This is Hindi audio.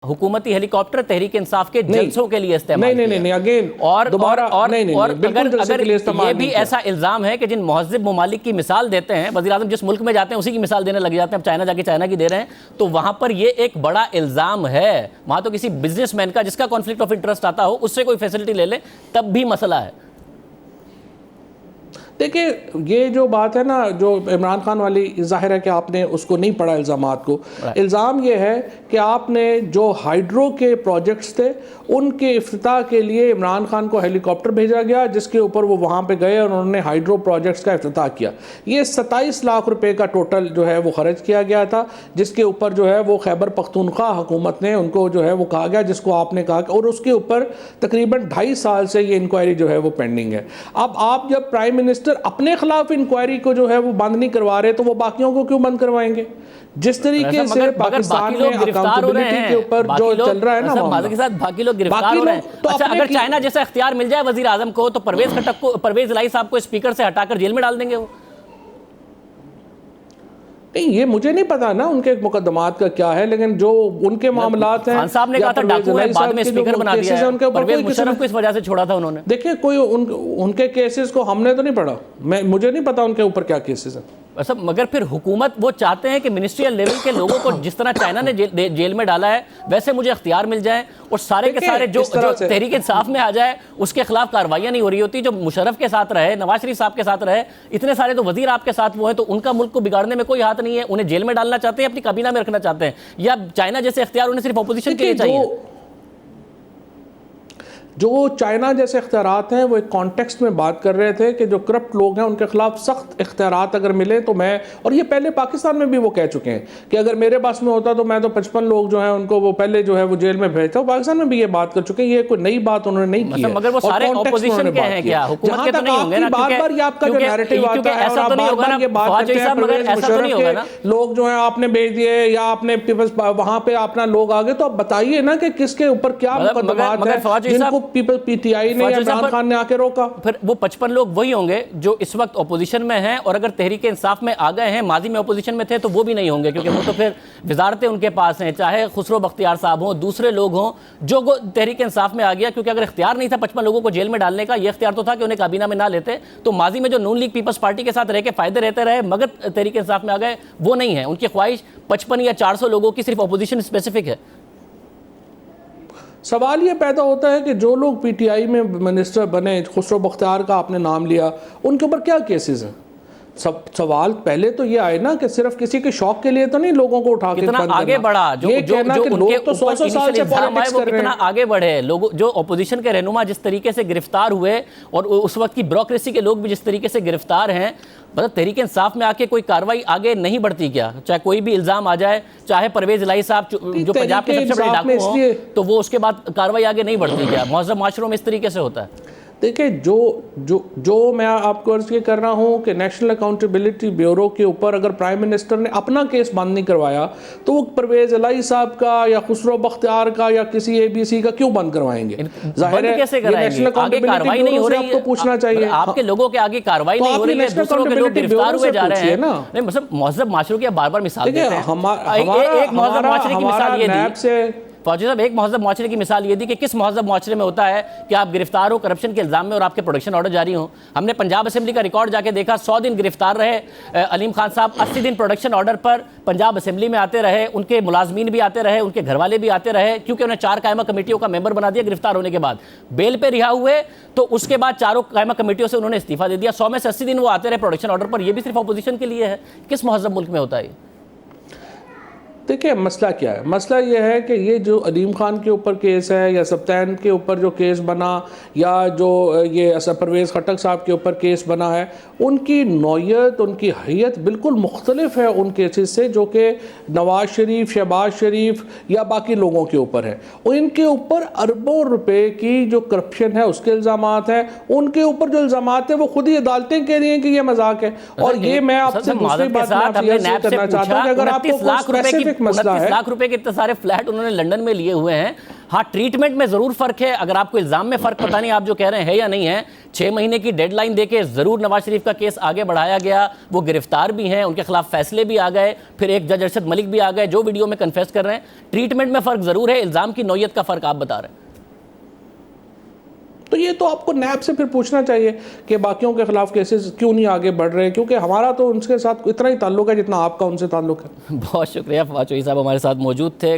हुकूमती हेलीकॉप्टर तहरीक इंसाफ के जलसों के लिए इस्तेमाल नहीं अगेन और दोबारा और अगर ये भी किया। ऐसा इल्जाम है कि जिन महज़िब ममालिक की मिसाल देते हैं, वज़ीर आज़म जिस मुल्क में जाते हैं उसी की मिसाल देने लग जाते हैं। अब चाइना जाके चाइना की दे रहे हैं, तो वहां पर ये एक बड़ा इल्जाम है। वहां तो किसी बिजनेसमैन का जिसका कॉन्फ्लिक्ट ऑफ इंटरेस्ट आता हो उससे कोई फैसिलिटी ले ले तब भी मसला है। देखिए ये जो बात है ना, जो इमरान खान वाली, जाहिर है कि आपने उसको नहीं पढ़ा इल्ज़ामात को। इल्ज़ाम ये है कि आपने जो हाइड्रो के प्रोजेक्ट्स थे उनके इफ्तिताह के लिए इमरान खान को हेलीकॉप्टर भेजा गया, जिसके ऊपर वो वहाँ पे गए और उन्होंने हाइड्रो प्रोजेक्ट्स का इफ्तिताह किया। ये 27 लाख रुपए का टोटल जो है वो खर्च किया गया था, जिसके ऊपर जो है वो खैबर पख्तूनख्वा हुकूमत ने उनको जो है वो कहा गया, जिसको आपने कहा, और उसके ऊपर तकरीबन 2.5 साल से ये इंक्वायरी जो है वो पेंडिंग है। अब आप जब प्राइम मिनिस्टर अपने खिलाफ इंक्वायरी को जो है वो बंद नहीं करवा रहे, तो वो बाकियों को क्यों बंद करवाएंगे? जिस तरीके से पाकिस्तान में अकाउंटेबिलिटी के ऊपर जो चल रहा है ना, के साथ बाकी लोग गिरफ्तार हो रहे हैं। तो अच्छा, अगर चाइना जैसा इख्तियार मिल जाए वजीर आजम को, तो परवेज खटक को, परवेज इलाही साहब को स्पीकर से हटाकर जेल में डाल देंगे वो? नहीं, ये मुझे नहीं पता ना उनके मुकदमात का क्या है, लेकिन जो उनके मामलात हैं, खान साहब ने कहा था डाकू है, बाद में स्पीकर बना दिया है, उनके ऊपर परवेज मुशर्रफ को इस वजह से छोड़ा था उन्होंने। देखिए कोई उनके केसेस को हमने तो नहीं पढ़ा, मुझे नहीं पता उनके ऊपर क्या केसेस हैं। अच्छा, मगर फिर हुकूमत वो चाहते हैं कि मिनिस्ट्रियल लेवल के लोगों को जिस तरह चाइना ने जेल में डाला है वैसे मुझे अख्तियार मिल जाए, और सारे के सारे जो तहरीक इंसाफ में आ जाए उसके खिलाफ कार्रवाइयां नहीं हो रही होती। जो मुशर्रफ के साथ रहे, नवाज शरीफ साहब के साथ रहे, इतने सारे तो वजीर आपके साथ वो है, तो उनका मुल्क को बिगाड़ने में कोई हाथ नहीं है। उन्हें जेल में डालना चाहते हैं, अपनी काबीना में रखना चाहते हैं, या चाइना जैसे अख्तियार उन्हें सिर्फ अपोजिशन के लिए चाहिए? जो चाइना जैसे इख्तियारात हैं वो एक कॉन्टेक्स्ट में बात कर रहे थे कि जो करप्ट लोग हैं उनके खिलाफ सख्त इख्तियारात अगर मिले तो मैं, और ये पहले पाकिस्तान में भी वो कह चुके हैं कि अगर मेरे पास में होता तो मैं तो 55 लोग जो हैं उनको वो पहले जो है वो जेल में भेजता हूं। पाकिस्तान में भी ये बात कर चुके हैं, ये कोई नई बात उन्होंने नहीं की है। मगर वो सारे ऑपोजिशन के हैं क्या? हुकूमत के तो नहीं होंगे ना? बार-बार ये आपका जो नैरेटिव आता है और आप बार-बार ये बात करते हैं परवेज मुशर्रफ के लोग जो हैं आपने भेज दिए या आपने वहां पे अपना लोग आ गए, तो आप बताइए ना कि किसके ऊपर क्या मुकदमात है जिनको पीपीआई ने या इमरान खान ने आके रोका। फिर वो 55 लोग वही होंगे जो इस वक्त ऑपोजिशन में हैं, और अगर तहरीक इंसाफ में आ गए हैं, माजी में ऑपोजिशन में थे, तो वो भी नहीं होंगे, क्योंकि वो तो फिर वजारतें उनके पास हैं, चाहे खुसरो बख्तियार साहब हों, दूसरे लोग हों, जो तहरीक इंसाफ में आ गया। क्योंकि अगर इख्तियार नहीं था 55 लोगों को जेल में डालने का, ये इख्तियार तो था कि उन्हें काबीना में ना लेते, तो माजी में जो नून लीग पीपल्स पार्टी के साथ रह के फायदे रहते रहे मगर तहरीक इंसाफ में आ गए, वो नहीं है। उनकी ख्वाहिश 55 या 400 लोगों की सिर्फ ऑपोजिशन स्पेसिफिक है। सवाल ये पैदा होता है कि जो लोग पीटीआई में मिनिस्टर बने, खुसरो बख्तियार का आपने नाम लिया, उनके ऊपर क्या केसेस हैं? सवाल पहले तो ये आए ना कि सिर्फ किसी के शौक के लिए तो नहीं लोगों को उठा के कितना आगे बढ़ा, जो लोग तो 100 साल से पॉलिटिक्स कर रहे हैं, कितना आगे बढ़े लोग, जो ऑपोजिशन के रहनुमा जिस तरीके से गिरफ्तार हुए और उस वक्त की ब्यूरोक्रेसी के लोग भी जिस तरीके से गिरफ्तार हैं, मतलब तहरीक इंसाफ में आके कोई कार्रवाई आगे नहीं बढ़ती क्या? चाहे कोई भी इल्जाम आ जाए, चाहे परवेज इलाही साहब जो पंजाब के सबसे बड़े डाकू हों, तो वो उसके बाद कार्रवाई आगे नहीं बढ़ती क्या? मुअज़्ज़म माशरों में इस तरीके से होता है। देखिए जो मैं आपको अर्ज ये कर रहा हूँ कि नेशनल अकाउंटेबिलिटी ब्यूरो के ऊपर अगर प्राइम मिनिस्टर ने अपना केस बंद नहीं करवाया, तो वो परवेज इलाही साहब का या खुसरो बख्तियार का या किसी एबीसी का क्यों बंद करवाएंगे? जाहिर है नेशनल अकाउंटेबिलिटी ब्यूरो से आपको पूछना चाहिए। आपके लोगों के आगे कार्रवाई नहीं हो रही है, दूसरों के लोग गिरफ्तार हुए जा रहे हैं ना। नहीं, मतलब मुअज़्ज़म माशरों की बार-बार मिसाल देते हैं। एक मुअज़्ज़म माशरे की मिसाल ये दी फौजी साहब, एक मुहज़्ज़ब मुआशरे की मिसाल ये दी कि किस मुहज़्ज़ब मुआशरे में होता है कि आप गिरफ्तार हो करप्शन के इल्ज़ाम में और आपके प्रोडक्शन ऑर्डर जारी हो। हमने पंजाब असेंबली का रिकॉर्ड जाके देखा, 100 दिन गिरफ्तार रहे अलीम खान साहब, 80 दिन प्रोडक्शन ऑर्डर पर पंजाब असेंबली में आते रहे, उनके मुलाजमीन भी आते रहे, उनके घरवाले भी आते रहे, क्योंकि उन्हें 4 कायमा कमेटियों का मेंबर बना दिया गिरफ्तार होने के बाद। बेल पे रिहा हुए तो उसके बाद 4 कायमा कमेटियों से उन्होंने इस्तीफा दे दिया। 100 में से 80 दिन वो आते रहे प्रोडक्शन ऑर्डर पर। यह भी सिर्फ अपोजिशन के लिए है? किस मुहज़्ज़ब मुल्क में होता है? देखिए मसला क्या है, मसला ये है कि ये जो अलीम खान के ऊपर केस है या सब्तैन के ऊपर जो केस बना या जो ये परवेज़ खटक साहब के ऊपर केस बना है, उनकी नौयत, उनकी हैयत बिल्कुल मुख्तलिफ है उन केसेस से जो कि नवाज शरीफ, शहबाज शरीफ या बाकी लोगों के ऊपर है। और इनके ऊपर अरबों रुपए की जो करप्शन है उसके इल्ज़ामात हैं, उनके ऊपर जो इल्ज़ामात है वो खुद ही अदालतें कह रही हैं कि ये मजाक है। और ये मैं आपसे दूसरी बात करना चाहता हूँ कि अगर आपको 29 लाख रुपए के इतने सारे फ्लैट उन्होंने लंदन में लिए हुए हैं, हाँ, ट्रीटमेंट में जरूर फर्क है। अगर आपको इल्जाम में फर्क पता नहीं आप जो कह रहे हैं या नहीं है, 6 महीने की डेडलाइन देके जरूर नवाज शरीफ का केस आगे बढ़ाया गया, वो गिरफ्तार भी हैं, उनके खिलाफ फैसले भी आ गए, फिर एक जज अरशद मलिक भी आ गए जो वीडियो में कन्फेस कर रहे हैं। ट्रीटमेंट में फर्क जरूर है, इल्जाम की नौयत का फर्क आप बता रहे हैं। तो ये तो आपको नैब से फिर पूछना चाहिए कि बाकियों के खिलाफ केसेस क्यों नहीं आगे बढ़ रहे, क्योंकि हमारा तो उनके साथ इतना ही ताल्लुक है जितना आपका उनसे ताल्लुक है। बहुत शुक्रिया, फवाद चौधरी साहब हमारे साथ मौजूद थे।